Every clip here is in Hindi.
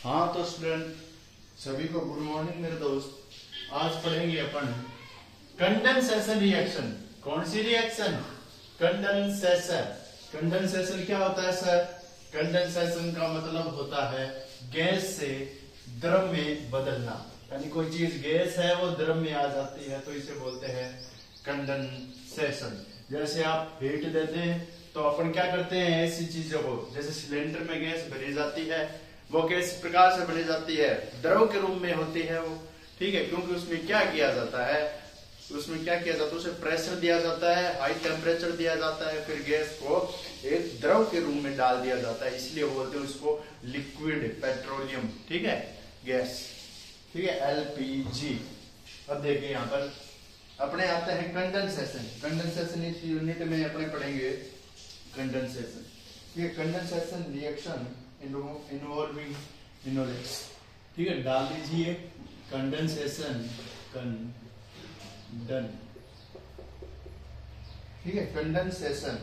हाँ तो स्टूडेंट सभी को गुड मॉर्निंग मेरे दोस्त। आज पढ़ेंगे अपन कंडेंसेशन रिएक्शन। कौन सी रिएक्शन? कंडेंसेशन। कंडेंसेशन क्या होता है सर? कंडेंसेशन का मतलब होता है गैस से द्रव में बदलना, यानी कोई चीज गैस है वो द्रव में आ जाती है तो इसे बोलते हैं कंडेंसेशन। जैसे आप हीट देते हैं तो अपन क्या करते हैं, ऐसी चीजों को, जैसे सिलेंडर में गैस भरी जाती है वो किस प्रकार से भरी जाती है? द्रव के रूप में होती है वो, ठीक है। क्योंकि उसमें क्या किया जाता है, उसे प्रेशर दिया जाता है, हाई टेम्परेचर दिया जाता है, फिर गैस को एक द्रव के रूप में डाल दिया जाता है, इसलिए बोलते हैं उसको लिक्विड पेट्रोलियम, ठीक है, गैस, ठीक है, एलपीजी। अब देखिए यहाँ पर अपने आते हैं कंडेंसेशन। कंडेंसेशन इस यूनिट में अपने पढ़ेंगे कंडेंसेशन। ये कंडेंसेशन रिएक्शन इन्वॉल्विंग इनोलेट्स, ठीक है, डाल दीजिए कंडेंसेशन कंडन, ठीक है, कंडेंसेशन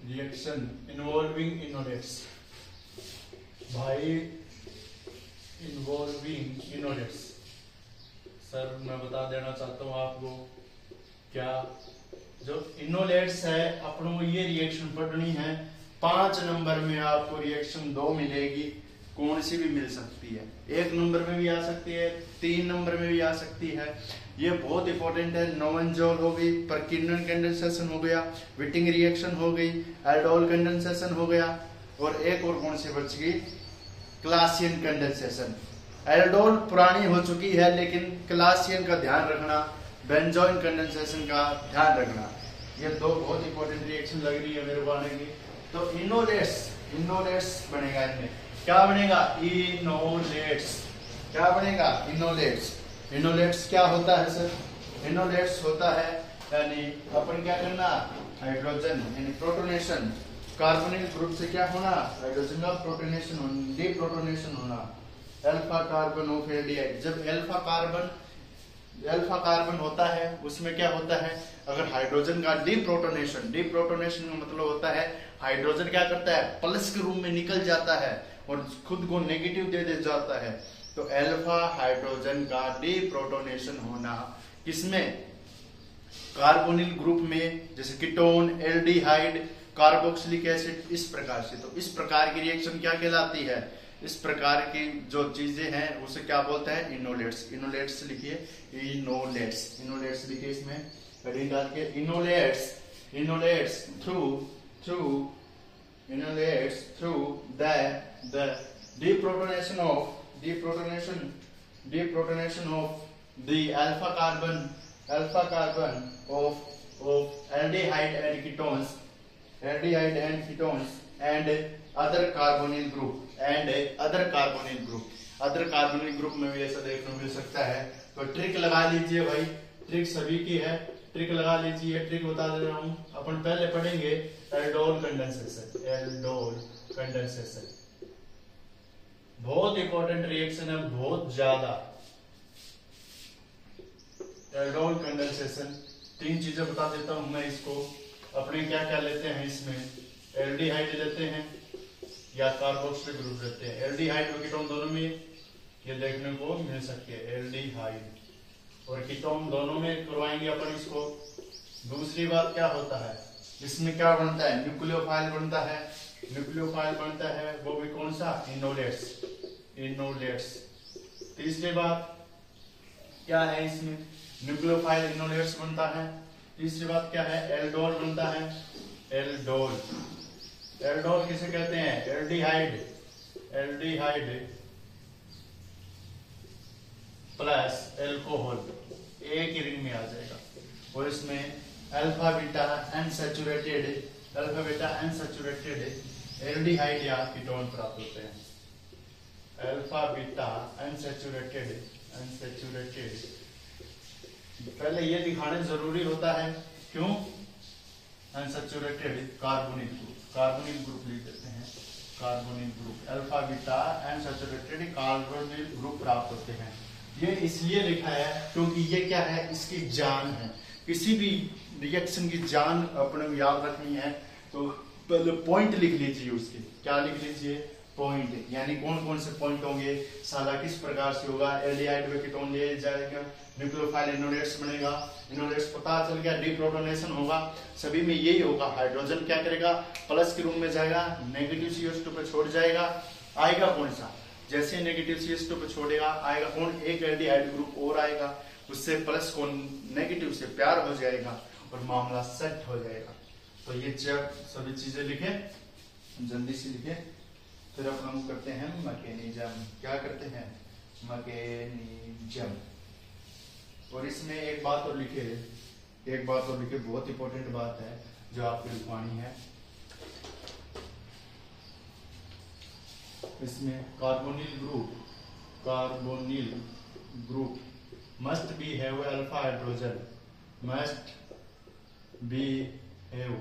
रिएक्शन इन्वॉल्विंग इनोलेट्स। भाई इन्वॉल्विंग इनोलेट्स सर मैं बता देना चाहता हूं आपको, क्या जो इनोलेट्स है अपनों को ये रिएक्शन पढ़नी है। 5 नंबर में आपको रिएक्शन 2 मिलेगी, कौन सी भी मिल सकती है, 1 नंबर में भी आ सकती है, 3 नंबर में भी आ सकती है। ये बहुत इंपॉर्टेंट है। नोवेंजोल हो गई, परकिंसन कंडेंसेशन हो गया, विटिंग रिएक्शन हो गई, एल्डोल कंडेंसेशन हो गया, और एक और कौन सी बच गई? क्लासियन कंडेंसेशन। एल्डोल पुरानी हो चुकी है लेकिन क्लासियन का ध्यान रखना, बेंजोइन कंडेंसेशन का ध्यान रखना। ये 2 बहुत इंपॉर्टेंट रिएक्शन लग रही है मेरे को आने की। तो इनोलेट्स बनेगा, इनमें क्या बनेगा? इनोलेट्स। क्या बनेगा? इनोलेट्स। इनोलेट्स क्या होता है सर? इनोलेट्स होता है यानी अपन क्या करना, हाइड्रोजन यानी प्रोटोनेशन, कार्बोनिल ग्रुप से क्या होना, हाइड्रोजन का प्रोटोनेशन होना, डीप्रोटोनेशन होना, अल्फा कार्बन ऑफ एल्डिहाइड। जब अल्फा कार्बन होता है उसमें क्या होता है, अगर हाइड्रोजन का डीप्रोटोनेशन का मतलब होता है हाइड्रोजन क्या करता है, प्लस के रूप में निकल जाता है और खुद को नेगेटिव दे जाता है। तो अल्फा हाइड्रोजन का डीप्रोटोनेशन होना किसमें? कार्बोनिल ग्रुप में, जैसे कीटोन, एल्डिहाइड, कार्बोक्सिलिक एसिड, इस प्रकार से। तो इस प्रकार की रिएक्शन क्या कहलाती है? इस प्रकार की जो चीजें हैं उसे क्या बोलते हैं? इनोलेट्स। इनोलेट्स लिखिए, इनोलेट्स लिखिए, इसमें हेडिंग डाल के enolates through the deprotonation of the alpha carbon of aldehyde and ketones and other carbonyl group में भी ऐसा देखने को मिल सकता है। तो ट्रिक लगा लीजिए भाई, ट्रिक सभी की है, ट्रिक लगा लीजिए। ट्रिक बता दे रहा हूं, अपन पहले पढ़ेंगे एल्डोल कंडेंसेशन। बहुत इंपॉर्टेंट रिएक्शन है, बहुत ज्यादा। एल्डोल कंडेंसेशन 3 चीजें बता देता हूं मैं इसको। अपने क्या क्या लेते हैं इसमें? एल्डिहाइड लेते हैं या कार्बोक्सिलिक ग्रुप लेते हैं। एल्डिहाइड और कीटोन दोनों में ये देखने को मिल सकती है, एल्डिहाइड और कीटोन दोनों में करवाएंगे अपन इसको। दूसरी बात क्या होता है, इसमें क्या बनता है? न्यूक्लियोफाइल बनता है, वो भी कौन सा? इनोलेट्स। तीसरी बात क्या है, इसमें न्यूक्लियोफाइल इनोलेट्स बनता है। तीसरी बात क्या है? एल्डोल बनता है। एल्डोल किसे कहते हैं? एल्डिहाइड प्लस एल्कोहल, एक ही रिंग में आ जाएगा। और इसमें अल्फा बीटा अनसैचुरेटेड एल्डिहाइड या कीटोन प्राप्त होते हैं। अल्फा बीटा अनसैचुरेटेड पहले ये दिखाना जरूरी होता है, क्यों? अनसैचुरेटेड कार्बोनिल ग्रुप लिख देते हैं, carbonyl group, alpha beta unsaturated carbonyl group प्राप्त होते हैं। ये इसलिए लिखा है क्योंकि ये क्या है, इसकी जान है। किसी भी रिएक्शन की जान अपने याद रखनी है तो पहले पॉइंट लिख लीजिए उसके, क्या लिख लीजिए, पॉइंट, यानी कौन कौन से पॉइंट होंगे, साला किस प्रकार से होगा, एल्डिहाइड में कीटोन ले जाएगा, न्यूक्लियोफाइल इनोलेट्स बनेगा, इनोलेट्स पता चल गया, डीप्रोटोनेशन होगा, सभी में यही होगा। हाइड्रोजन क्या करेगा, प्लस के रूप में जाएगा, नेगेटिव CH2 पे छोड़ जाएगा, आएगा कौन सा, जैसे नेगेटिव CH2 पे छोड़ेगा आएगा कौन, एक एल्डिहाइड ग्रुप और आएगा, उससे प्लस कौन नेगेटिव से प्यार हो जाएगा और मामला सेट हो जाएगा। तो ये जब सभी चीजें लिखे, जल्दी से लिखे, फिर अब हम करते हैं मैकेनिज्म। क्या करते हैं, मैकेनिज्म। और इसमें एक बात और लिखे, एक बात और लिखे, बहुत इंपॉर्टेंट बात है जो आपको लिखवानी है। इसमें carbonyl group must be have alpha hydrogen, must be have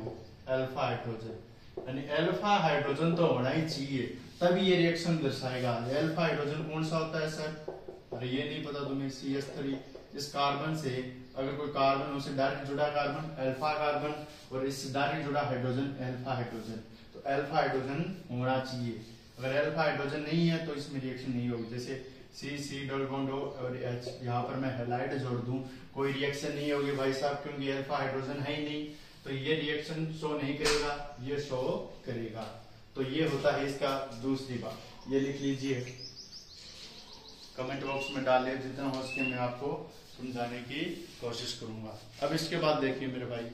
alpha hydrogen, यानी अल्फा हाइड्रोजन तो होना ही चाहिए, तभी ये रिएक्शन दर्शाएगा। अल्फा हाइड्रोजन कौन सा होता है सर, अरे ये नहीं पता तुम्हें, CH3। इस कार्बन से अगर कोई कार्बन उससे डायरेक्ट जुड़ा कार्बन अल्फा कार्बन, और इससे डायरेक्ट जुड़ा हाइड्रोजन अल्फा हाइड्रोजन, तो अल्फा हाइड्रोजन होना चाहिए। अगर अल्फा हाइड्रोजन नहीं है तो इसमें रिएक्शन नहीं होगी। जैसे C डबल बॉन्ड O और H, यहाँ पर मैं हैलाइड जोड़ दूं, कोई रिएक्शन नहीं होगी भाई साहब, क्योंकि अल्फा हाइड्रोजन है ही नहीं, तो ये रिएक्शन शो नहीं करेगा, ये शो करेगा। तो ये होता है इसका दूसरी बात, ये लिख लीजिए, कमेंट बॉक्स में डालिए, जितना हो सके मैं आपको समझाने की कोशिश करूंगा। अब इसके बाद देखिए मेरे भाई,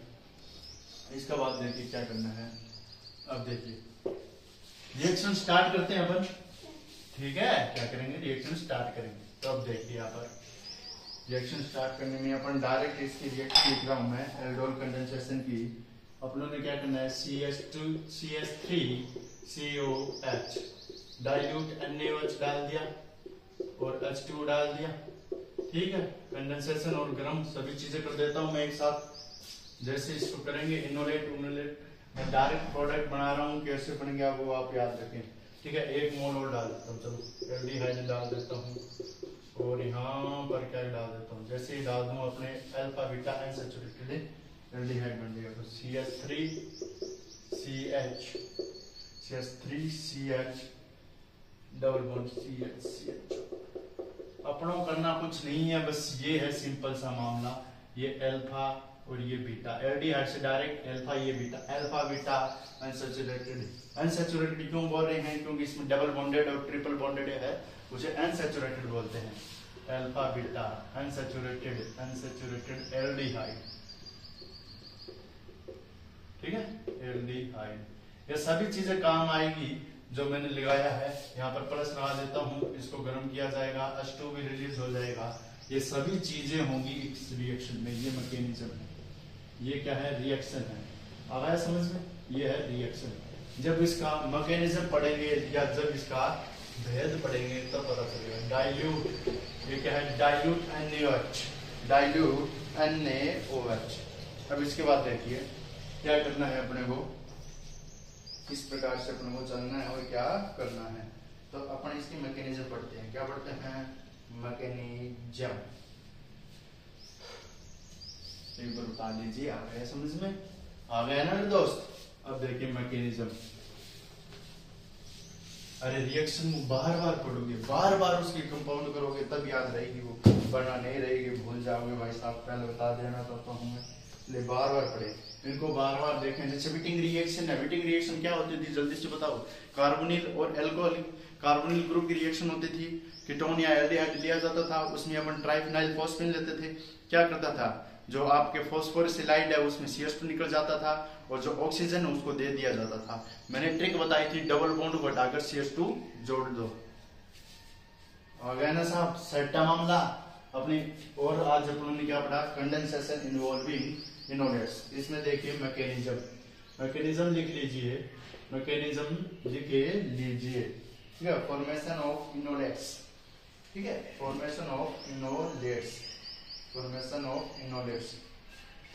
इसके बाद देखिए क्या करना है। अब देखिए रिएक्शन स्टार्ट करते हैं अपन, ठीक है, क्या करेंगे, रिएक्शन स्टार्ट करेंगे। तो अब देखिए यहाँ पर रिएक्शन स्टार्ट करने में अपन डायरेक्ट इसकी रिएक्शन लिख रहा हूं मैं, एल्डोल कंडेंसेशन की। अपनों ने क्या करना है, CH3COH डाइल्यूट NaOH डाल दिया और H2 डाल दिया, ठीक है। कंडेंसेशन और गर्म सभी चीजें कर देता हूं मैं एक साथ। जैसे इसको करेंगे इनोलेट उनोलेट, मैं डायरेक्ट प्रोडक्ट बना रहा हूँ, कैसे बनेगा वो आप याद रखें, ठीक है। एक मोल और डाल देता हूँ, चलो एल्डिहाइड डाल देता हूँ और यहाँ पर क्या डाल देता हूँ, जैसे ही डाल दूं अपने अल्फा बीटा अनसैचुरेटेड एल्डिहाइड बन जाएगा। तो CH3CH डबल बॉन्ड CH अपनों करना कुछ नहीं है, बस ये है सिंपल सा मामला। ये अल्फा और ये बीटा, एल्डिहाइड से डायरेक्ट अल्फा, ये beta, alpha beta unsaturated. Unsaturated क्यों बोल रहे हैं, क्योंकि इसमें डबल बॉन्डेड और ट्रिपल बॉन्डेड है, उसे अनसैचुरेटेड बोलते हैं। अल्फा बीटा अनसैचुरेटेड एल्डिहाइड, ठीक है, एल्डिहाइड। ये सभी चीजें काम आएगी जो मैंने लगाया है। यहाँ पर प्लस लगा देता हूँ, इसको गर्म किया जाएगा, H2 भी रिलीज हो जाएगा। ये सभी चीजें होंगी इस रिएक्शन में। ये मैकेनिज्म है, ये क्या है, रिएक्शन है। आ गया समझ में, ये है रिएक्शन। जब इसका मैकेनिज्म पढ़ेंगे या जब इसका भेद पढ़ेंगे तब पता चलेगा। डाइल्यूट, ये क्या है, डाइल्यूट NaOH, डाइल्यूट NaOH। अब इसके बाद देखिए क्या करना है अपने को, किस प्रकार से अपने को चलना है और क्या करना है। तो अपन इसकी मैकेनिज्म पढ़ते हैं। क्या पढ़ते हैं, मैकेनिज्म। एक बार बता दीजिए, आ गया समझ में, आ गया ना मेरे दोस्त। अब देखिए मैकेनिज्म, अरे रिएक्शन बार बार पढ़ोगे, बार बार उसकी कंपाउंड करोगे तब याद रहेगी वो, वरना नहीं रहेगी, भूल जाओगे भाई साहब। पहले बता देना चाहता हूँ मैं, इसलिए बार बार पढ़े, इनको बार बार देखें। जैसे विटिंग रिएक्शन है, विटिंग रिएक्शन क्या होती थी जल्दी से बताओ। कार्बोनिल और एल्कोहल, कार्बोनिल ग्रुप की रिएक्शन होती थी, कीटोन या एल्डिहाइड लिया जाता था, उसमें अपन ट्राइफिनाइल फॉस्फेन लेते थे। क्या करता था, जो आपके फॉस्फोरस हैलाइड है उसमें CH2 निकल जाता था और जो ऑक्सीजन है उसको दे दिया जाता था। मैंने ट्रिक बताई थी, डबल बॉन्ड को हटाकर CH2 जोड़ दो। आ गया ना साहब, सेटा मामला अपनी। और आज अपन ने क्या पढ़ा, कंडेंसेशन इन्वॉल्विंग इनोलेट्स। इसमें देखिए मैकेनिज्म, मैकेनिज्म लिख लीजिए, मैकेनिज्म लिख लीजिए, ठीक है। फॉर्मेशन ऑफ इनोलेट्स, ठीक है, formation of enolates, formation of enolates.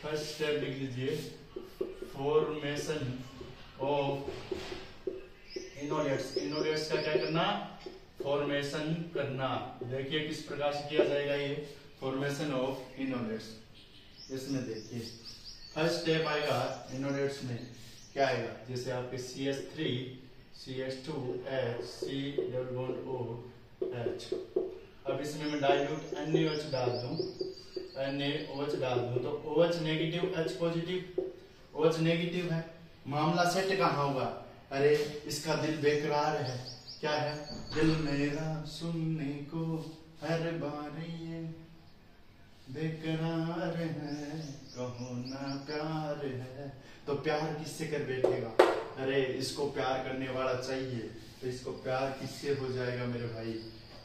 First step लिख लीजिए, फॉर्मेशन ऑफ इनोलेट्स। इनोलेट्स का क्या करना, फॉर्मेशन करना। देखिए किस प्रकार से किया जाएगा ये फॉर्मेशन ऑफ इनोलेट्स। इसमें देखिए फर्स्ट स्टेप आएगा इनोलेट्स में, क्या आएगा, जैसे आपके CH3 CH2H C double bond OH। अब इसमें मैं डाइल्यूट NaOH डाल दूं, NaOH डाल दूं तो OH negative H positive, OH negative है, मामला सेट कहाँ होगा, अरे इसका दिल बेकरार है, क्या है, दिल मेरा सुनने को हर बार ये बेकरार है, कहो ना प्यार है। तो प्यार किससे कर बैठेगा, अरे इसको प्यार करने वाला चाहिए, तो इसको प्यार किससे हो जाएगा मेरे भाई,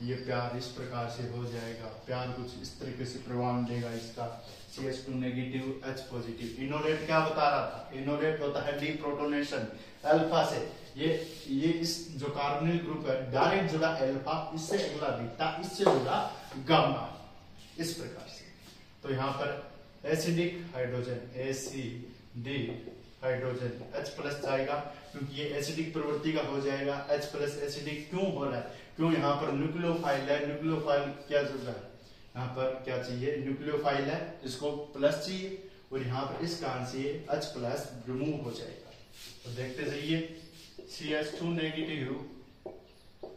ये प्यार इस प्रकार से हो जाएगा, प्यार कुछ इस तरीके से प्रभाव देगा इसका, CH2 negative H positive. Enolate क्या बता रहा था, इनोलेट होता है डीप्रोटोनेशन अल्फा से, ये इस जो कार्बोनिल ग्रुप है डायरेक्ट जुड़ा अल्फा, इससे अगला बीटा, इससे जुड़ा गामा, इस प्रकार से। तो यहाँ पर acidic hydrogen acidic hydrogen H plus जाएगा, क्योंकि ये एसिडिक प्रवृत्ति का हो जाएगा, H प्लस एसिडिक क्यों हो रहा है, क्यों, यहाँ पर न्यूक्लियोफाइल है, न्यूक्लियोफाइल क्या जुड़ा है, यहाँ पर क्या चाहिए, न्यूक्लियोफाइल है, इसको प्लस चाहिए, और यहाँ पर इस कारण से H प्लस रिमूव हो जाएगा। तो देखते जाइए, CH2 negative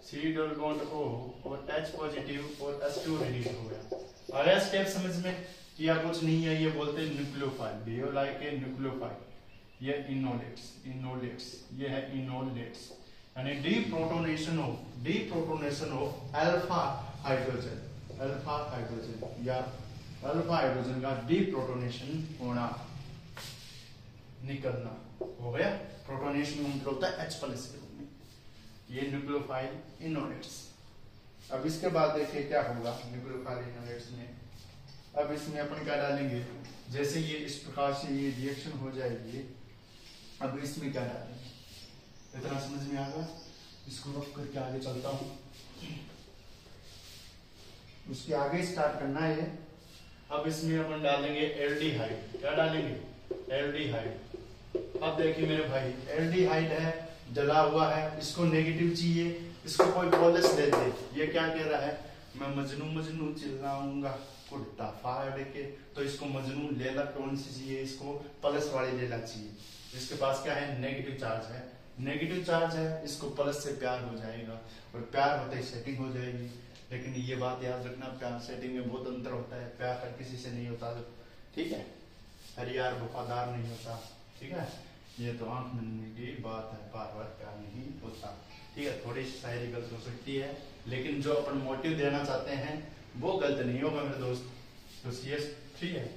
C double bond O और H पॉजिटिव और H2 रिलीज हो गया। आया स्टेप समझ में, किया कुछ नहीं है, ये बोलते हैं nucleophile, behave like a nucleophile. ये इनोलेट्स ये है इनोलेट्स, यानी डीप्रोटोनेशन ऑफ अल्फा हाइड्रोजन या अल्फा हाइड्रोजन का डीप्रोटोनेशन होना, निकलना हो गया। प्रोटोनेशन मतलब होता है H प्लस के रूप में, ये न्यूक्लियोफाइल इनोलेट्स। अब इसके बाद देखिए क्या होगा न्यूक्लियोफाइल इनोलेट्स में, अब इसमें अपन क्या डालेंगे, जैसे ये इस प्रकार से ये रिएक्शन हो जाएगी, अब इसमें क्या डालेंगे, इतना समझ में आ गया, इसको रख करके आगे चलता हूं, उसके आगे स्टार्ट करना है। अब इसमें अपन डालेंगे एल्डिहाइड, क्या डालेंगे, एल्डिहाइड। अब देखिए मेरे भाई, एल्डिहाइड है, जला हुआ है, इसको नेगेटिव चाहिए, इसको कोई पॉलिश दे दे, ये क्या कह रहा है, मैं मजनू चिल्लाऊंगा कुर्ता फाड़ के, तो इसको मजनू लेला कौन सी चाहिए, इसको प्लस वाली लेला चाहिए, इसके पास क्या है, नेगेटिव चार्ज है, नेगेटिव चार्ज है, इसको प्लस से प्यार हो जाएगा, और प्यार होते ही सेटिंग हो जाएगी। लेकिन ये बात याद रखना, प्यार सेटिंग में बहुत अंतर होता है, प्यार हर किसी से नहीं होता, ठीक है, हर यार वफादार नहीं होता, ठीक है, ये तो आंख मिलने की बात है, बार बार प्यार नहीं होता, ठीक है, थोड़ी शायरी गलत हो सकती है, लेकिन जो अपन मोटिव देना चाहते हैं वो गलत नहीं होगा मेरे दोस्त। तो CH3 है,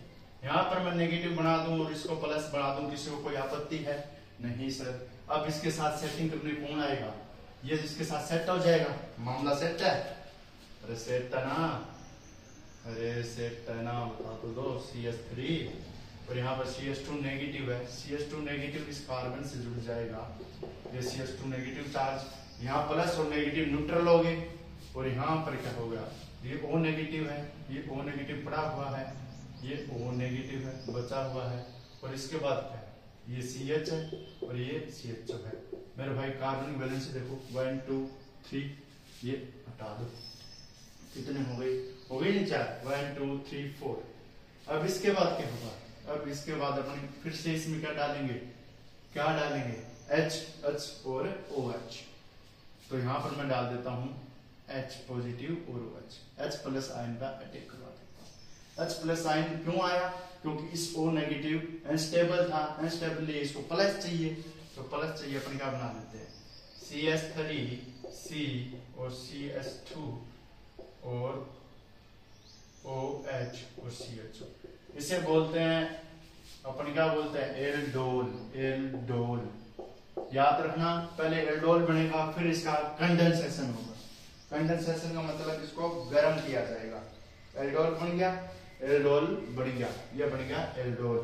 यहाँ पर मैं नेगेटिव बना दूं और इसको प्लस बना दूं, किसी को कोई आपत्ति है नहीं सर। अब इसके साथ सेटिंग करने कौन आएगा, ये इसके साथ सेट हो जाएगा, मामला सेट है, अरे सेट है ना, अरे सेट है ना, बता तो दो, CH3 और यहाँ पर CH2 नेगेटिव है, CH2 नेगेटिव इस कार्बन से जुड़ जाएगा, ये CH2 नेगेटिव चार्ज, यहाँ प्लस और नेगेटिव न्यूट्रल हो गए, और यहाँ पर क्या होगा, ये O नेगेटिव है, ये O नेगेटिव पड़ा हुआ है, ये O नेगेटिव है, बचा हुआ है, और इसके बाद क्या है, ये CH है और ये CH है। मेरे भाई कार्बन बैलेंस देखो, 1 2 3, ये हटा दो, कितने हो गए, हो गए नहीं 4, 1 2 3 4। अब इसके बाद क्या होगा, अब इसके बाद अपन फिर से इसमें क्या डालेंगे, H और OH। तो यहाँ पर मैं डाल देता हूँ H पॉजिटिव और OH, H प्लस आयन का अटैक करवा देता हूँ। H प्लस आयन क्यों आया, क्योंकि इस O नेगेटिव अनस्टेबल था, अनस्टेबल इसको प्लस चाहिए, तो प्लस चाहिए, अपन क्या बना देते हैं, CH3C और CH2 और OH और CH। इसे बोलते हैं अपन, क्या बोलते हैं, एल्डोल। याद रखना, पहले एल्डोल बनेगा, फिर इसका कंडेंसेशन होगा, कंडेंसेशन का मतलब इसको गर्म किया जाएगा, एल्डोल बन गया, एल्डोल बन गया, ये बन गया एल्डोल,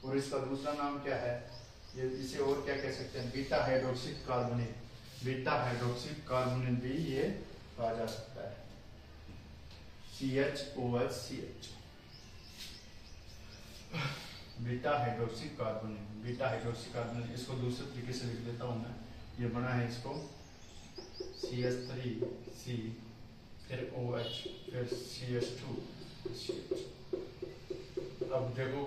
और इसका दूसरा नाम क्या है, ये इसे और क्या कह सकते हैं, beta hydroxy carbonate, beta hydroxy carbonate भी ये कहा जा सकता है, CHOH CH, beta hydroxy carbonate, beta hydroxy carbonate, इसको दूसरे तरीके से लिख देता हूं मैं, ये बना है इसको CH3C फिर OH फिर CH2 CH। अब देखो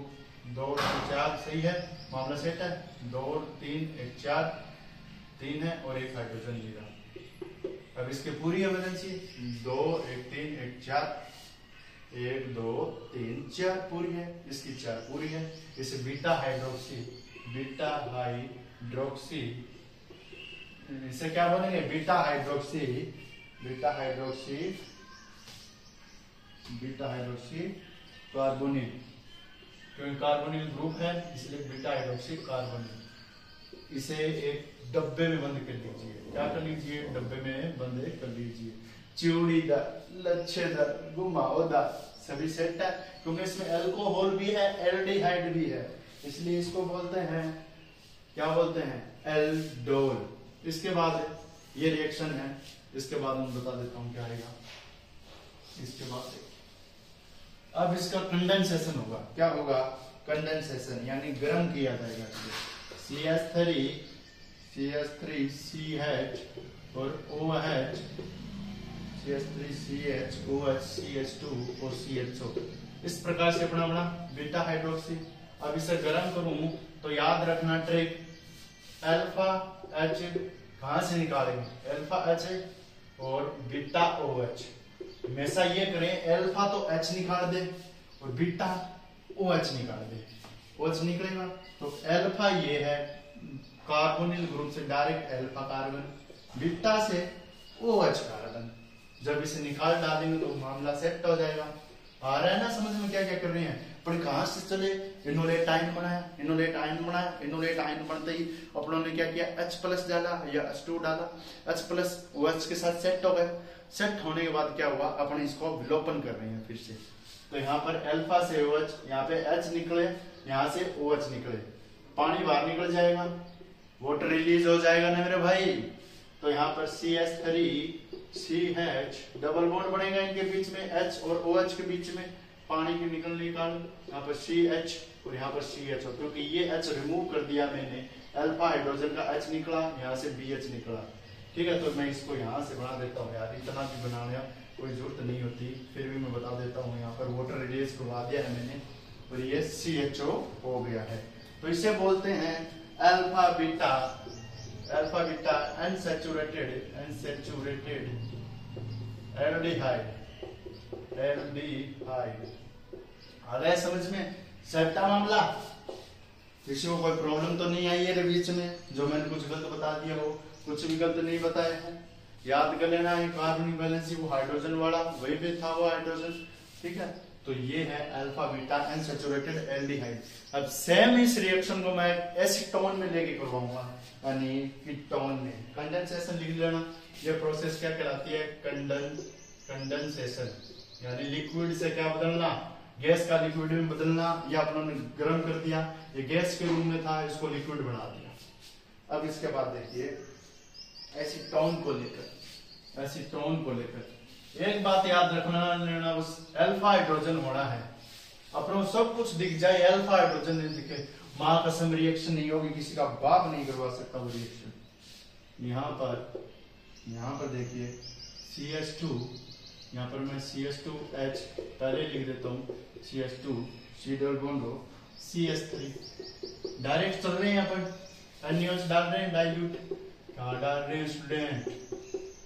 2 और 4 सही है, मामला सेट है। 2 और 3 1 4 3 है और एक हाइड्रोजन लिया। अब इसके पूरी एवलेंसी 2 1 3 1 4 1 2 3 4 पूरी है, इसकी 4 पूरी है। इसे बीटा हाइड्रोक्सी इसे क्या बोलेंगे, बीटा हाइड्रोक्सी कार्बोनिल, क्योंकि कार्बोनिल ग्रुप है इसलिए बीटा हाइड्रोक्सी कार्बोनिल। इसे एक डब्बे में बंद कर लीजिए। क्या कर लीजिए, डब्बे में बंद कर लीजिए। चूड़ीदार, लच्छेदार, घुमावदार सभी सेट है, क्योंकि इसमें अल्कोहल भी है, एल्डिहाइड भी है, इसलिए इसको बोलते हैं, क्या बोलते हैं, एल्डोल। इसके बाद ये रिएक्शन है, इसके बाद मैं बता देता हूं क्या आएगा। इसके बाद अब इसका कंडेंसेशन होगा। क्या होगा, कंडेंसेशन, यानी गर्म किया जाएगा। CH3CH और OH, CH3CH OH CH2 और CHO, इस प्रकार से अपना बीटा हाइड्रोक्सी। अब इसे गर्म करूं तो याद रखना ट्रिक, अल्फा H कहां से निकालेंगे, अल्फा H और बीटा OH। हमेशा ये करें, अल्फा तो H निकाल दे और बीटा OH निकाल दे। OH निकलेगा तो अल्फा ये है कार्बोनिल ग्रुप से डायरेक्ट अल्फा कार्बन, बीटा से OH कार्बन। जब इसे निकाल डालेंगे तो मामला सेट हो जाएगा। आ रहा है ना समझ में क्या क्या कर रहे हैं। पर कहां से चले, इनोलेट आयन बनाया, इनोलेट आयन बनते ही अपनों ने क्या किया, H+ डाला या H2 डाला, H+ OH के साथ सेट हो गए। सेट होने के बाद क्या हुआ, अपन इसको विलोपन कर रहे हैं फिर से। तो यहाँ पर अल्फा से OH, यहाँ पे H निकले, यहाँ से OH निकले, पानी बाहर निकल जाएगा, वाटर रिलीज हो जाएगा ना मेरे भाई। तो यहाँ पर CH3CH डबल बॉन्ड बनेगा इनके बीच में, H और OH के बीच में, पानी के निकलने के कारण यहाँ पर CH और यहाँ पर CH, क्योंकि ये H रिमूव कर दिया मैंने, अल्फा हाइड्रोजन का H निकला, यहाँ से BH निकला। ठीक है, तो मैं इसको यहाँ से बना देता हूँ यार, इतना भी बनाने कोई जरूरत नहीं होती, फिर भी मैं बता देता हूँ। यहाँ पर वाटर रिलीज करवा दिया है मैंने और ये CHO हो गया है। तो इसे बोलते हैं अल्फा बीटा अनसैचुरेटेड एल्डिहाइड। आ गया समझ में, सेटा मामला। किसी को कोई प्रॉब्लम तो नहीं आई है बीच में, जो मैंने कुछ गलत बता दिया हो, कुछ भी गलत नहीं बताया है। याद कर लेना है, कार्बन बैलेंस वो हाइड्रोजन वाला वही पे था वो हाइड्रोजन। ठीक है, तो ये है अल्फा बीटा अनसैचुरेटेड एल्डिहाइड। अब सेम इस रिएक्शन को मैं एसीटोन में लेके करवाऊंगा, यानी कीटोन में। कंडेंसेशन लिख लेना। ये प्रोसेस क्या कहलाती है, कंडेंसेशन, यानी लिक्विड से क्या बदलना, गैस का लिक्विड में बदलना। या अपने गर्म कर दिया, ये गैस के रूप में था, इसको लिक्विड बना दिया। अब इसके बाद देखिए एसीटोन को लेकर एक बात याद रखना, उस अल्फा हाइड्रोजन होना है, अपनों सब कुछ दिख जाए, अल्फा हाइड्रोजन नहीं दिखे, मां कसम रिएक्शन नहीं होगी, किसी का बाप नहीं करवा सकता वो रिएक्शन। यहाँ पर देखिए CH2, यहाँ पर मैं CH2H पहले लिख देता हूँ, CH2 C डबल बॉन्ड हो CH3, डायरेक्ट चल रहे हैं यहाँ पर, एनियंस डाल रहे हैं, डाइल्यूट कहाँ डाल रहे हैं स्टूडेंट,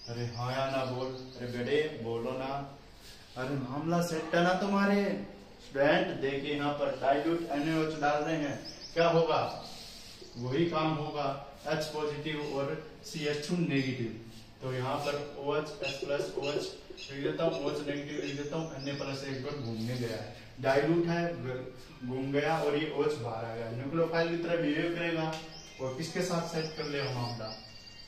अरे हाँ या ना बोल, अरे बेटे बोलो ना, अरे मामला सेट है ना तुम्हारे स्टूडेंट। देखिए यहाँ पर डाइल्यूट NaOH डाल रहे हैं, क्या होगा, वही काम होगा, H पॉजिटिव और CH2 नेगेटिव। तो यहाँ पर OH H+ OH लिख देता हूँ, OH नेगेटिव लिख देता हूँ, Na+ एक बार घूमने गया है, डाइल्यूट है घूम गया और ये OH बाहर आ गया, न्यूक्लियोफाइल की तरह बिहेव करेगा और किसके साथ सेट कर ले मामला,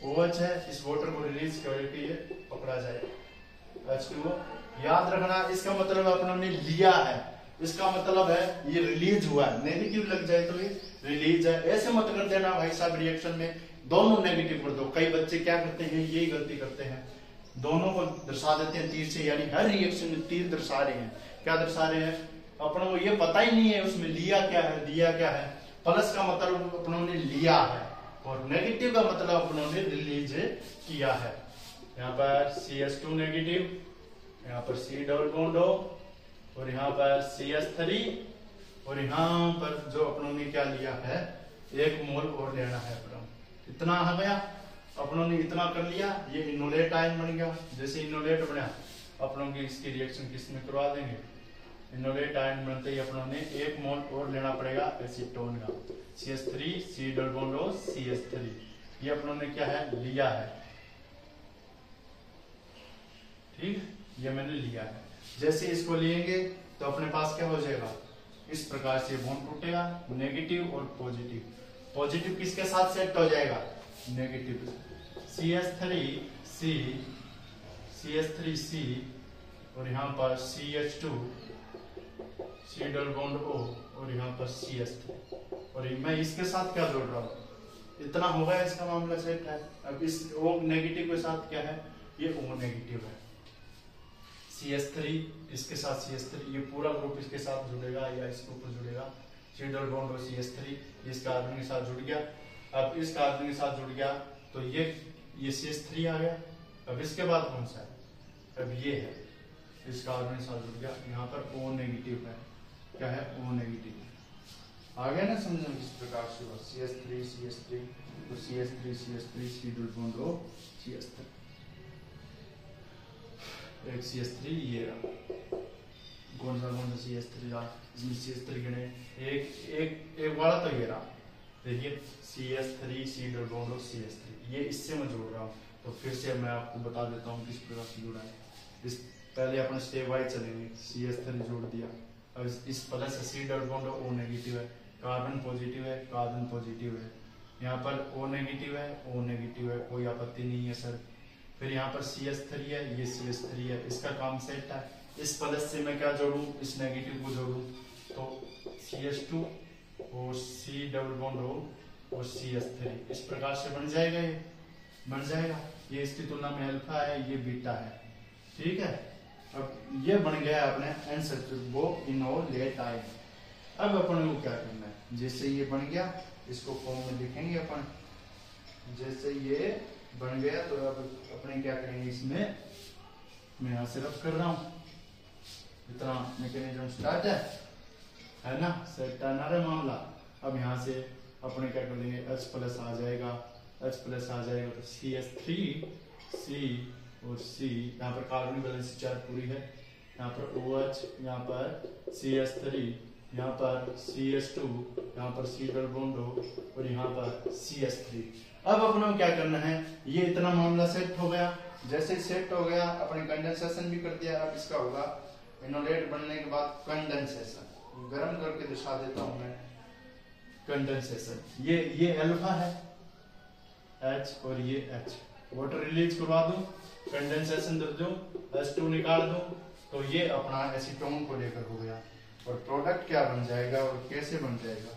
OH है, इस वाटर को रिलीज करके ये पकड़ा जाएगा H2O। याद रखना, इसका मतलब अपनों ने लिया है, इसका मतलब है ये रिलीज हुआ है, नेगेटिव लग जाए तो ये रिलीज है। ऐसे मत कर देना भाई साहब, रिएक्शन में दोनों नेगेटिव कर दो। कई बच्चे क्या करते हैं, यही गलती करते हैं, दोनों को दर्शा देते हैं तीर से, यानी हर रिएक्शन में तीर दर्शा रहे हैं। क्या दर्शा रहे हैं, अपनों को ये पता ही नहीं है उसमें लिया क्या है। प्लस का मतलब अपनों ने लिया है और नेगेटिव का मतलब अपनों ने रिलीज किया है। यहाँ पर CH2 नेगेटिव, यहाँ पर C डबल बॉन्ड हो और यहाँ पर CH3 और यहाँ पर जो अपनों ने क्या लिया है, 1 मोल और लेना है अपना। इतना आ गया, अपनों ने इतना कर लिया, ये इनोलेट आयन बन गया। जैसे इनोलेट बना, अपनों की इसकी रिएक्शन किसमें करवा देंगे, इनोलेट आयन बनते ही अपनों ने 1 मोल और लेना पड़ेगा एसीटोन का, CH3 C double bond O CH3। ये अपनों ने क्या है लिया है, ठीक, ये मैंने लिया है। जैसे इसको लेंगे तो अपने पास क्या हो जाएगा, इस प्रकार से बॉन्ड टूटेगा, नेगेटिव और पॉजिटिव। पॉजिटिव किसके साथ सेट हो जाएगा, नेगेटिव, CH3C और यहाँ पर CH2 C double bond O और यहाँ पर CH3। और मैं इसके साथ क्या जोड़ रहा हूँ, इतना हो गया, इसका मामला सेट है। अब इस O नेगेटिव के साथ क्या है, ये O नेगेटिव है, CH3 इसके साथ CH3, ये पूरा ग्रुप इसके साथ जुड़ेगा या इसके ऊपर जुड़ेगा, C double bond O CH3, इस कार्बन के साथ जुड़ गया। अब इस कार्बन के साथ जुड़ गया तो ये CH3 आ गया। अब इसके बाद कौन सा है, अब ये है, इस कार्बन के साथ जुड़ गया, यहाँ पर O नेगेटिव है, क्या है O नेगेटिव। आ गया ना समझ में किस प्रकार से, CH3 तो CH3 C double bond O CH3, एक CH3 ये रहा, कौन सा CH3 रहा, इसमें CH3 गिने, एक वाला तो ये रहा, देखिए CH3 C double bond O CH3, ये इससे मैं जोड़ रहा हूँ। तो फिर से मैं आपको बता देता हूँ किस प्रकार से जुड़ा है। इस पहले अपन स्टेप वाइज चलेंगे, CH3 जोड़ दिया, अब इस plus C double bond O negative है, कार्बन पॉजिटिव है, यहाँ पर O नेगेटिव है, कोई आपत्ति नहीं है सर। फिर यहाँ पर CH3 है, ये CH3 है, इसका काम सेट है। इस प्लस से मैं क्या जोड़ूं, इस नेगेटिव को जोड़ूं, तो CH2 और C डबल बॉन्ड O और CH3, इस प्रकार से बन जाएगा, ये बन जाएगा। ये इसकी तुलना में अल्फा है, ये बीटा है, ठीक है। अब ये बन गया अपने एनसैचुरेटेड वो इनोलेट आयन। अब अपन को क्या करना है, जैसे ये बन गया, इसको फॉर्म में लिखेंगे अपन, जैसे ये बन गया तो अब अपने क्या करेंगे, इसमें मैं यहाँ से रब कर रहा हूँ, इतना मैकेनिज्म स्टार्ट है ना, सेट करना है मामला। अब यहाँ से अपने क्या कर लेंगे, H प्लस आ जाएगा, तो CH3 C और C, यहाँ पर कार्बन वैलेंसी चार्ज पूरी है, यहाँ पर OH, यहाँ पर CH3, यहाँ पर CH2, यहाँ पर C डबल बॉन्ड O और यहाँ पर CH3। अब अपने क्या करना है, ये इतना मामला सेट हो गया। जैसे सेट हो गया, अपने कंडेंसेशन भी कर दिया। अब इसका होगा इनोलेट बनने के बाद कंडेंसेशन, गर्म करके दिखा देता हूं मैं। कंडेंसेशन, ये अल्फा है H और ये H, वाटर रिलीज करवा दूं, कंडेंसेशन कर दूं, H2 निकाल दूं, तो ये अपना एसीटोन को लेकर हो गया। और प्रोडक्ट क्या बन जाएगा और कैसे बन जाएगा,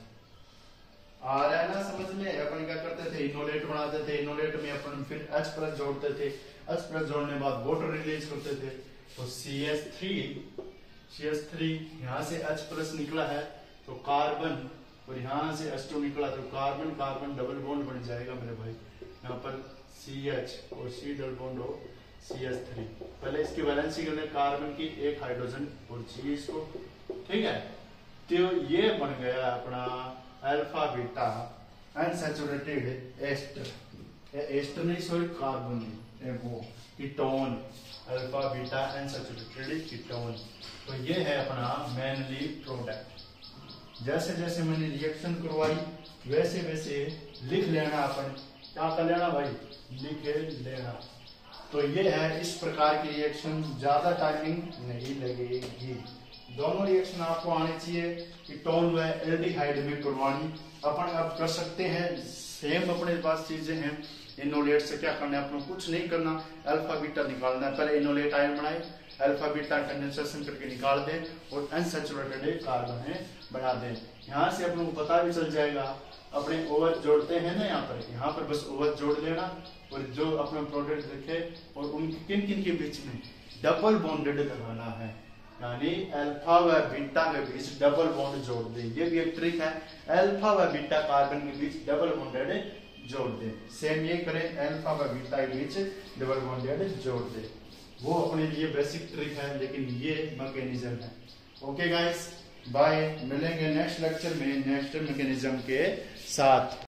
आ रहा है ना समझ में। अपन क्या करते थे, इनोलेट बनाते थे, इनोलेट में अपन फिर H प्लस जोड़ते थे, H प्लस जोड़ने के बाद वाटर रिलीज करते थे। तो CH3 यहाँ से H प्लस निकला है तो कार्बन, और यहाँ से H2 निकला तो कार्बन डबल बॉन्ड बन जाएगा मेरे भाई। यहाँ पर CH और C डबल बॉन्ड हो CH3। पहले इसकी वैलेंसी कर ले, कार्बन की एक हाइड्रोजन और चाहिए इसको, ठीक है। तो ये बन गया अपना अल्फा बीटा अनसैचुरेटेड एस्टर नहीं सॉरी कार्बन वो ketone, alpha beta unsaturated ketone. तो ये है अपना मेनली प्रोडक्ट। जैसे जैसे मैंने रिएक्शन करवाई वैसे वैसे लिख लेना, अपन क्या कर लेना भाई, लिख लेना। तो ये है, इस प्रकार की रिएक्शन, ज्यादा टाइमिंग नहीं लगेगी। दोनों रिएक्शन आपको आनी चाहिए। कीटोन व एल्डिहाइड में करवानी अपन अब कर सकते हैं, सेम अपने पास चीजें हैं। इनोलेट से क्या करना है, अपने कुछ नहीं करना, अल्फा बीटा निकालना है। पहले इनोलेट आयन बनाए, अल्फा बीटा कंडेंसेशन करके निकाल दे और अनसैचुरेटेड कार्बन बना दे। यहाँ से अपने को पता भी चल जाएगा, अपने OH जोड़ते हैं ना, यहाँ पर बस OH जोड़ लेना और जो अपना प्रोडक्ट दिखे और उनके किन किन के बीच में डबल बॉन्डेड लगाना है, यानी अल्फा व बीटा के बीच डबल बॉन्ड जोड़ दे। ये भी एक ट्रिक है, अल्फा व बीटा कार्बन के बीच डबल बॉन्डेड जोड़ दे। सेम ये करें, अल्फा व बीटा के बीच डबल बॉन्डेड जोड़ दे। वो अपने लिए बेसिक ट्रिक है, लेकिन ये मैकेनिज्म है। Okay guys, bye. मिलेंगे नेक्स्ट लेक्चर में नेक्स्ट मैकेनिज्म के साथ।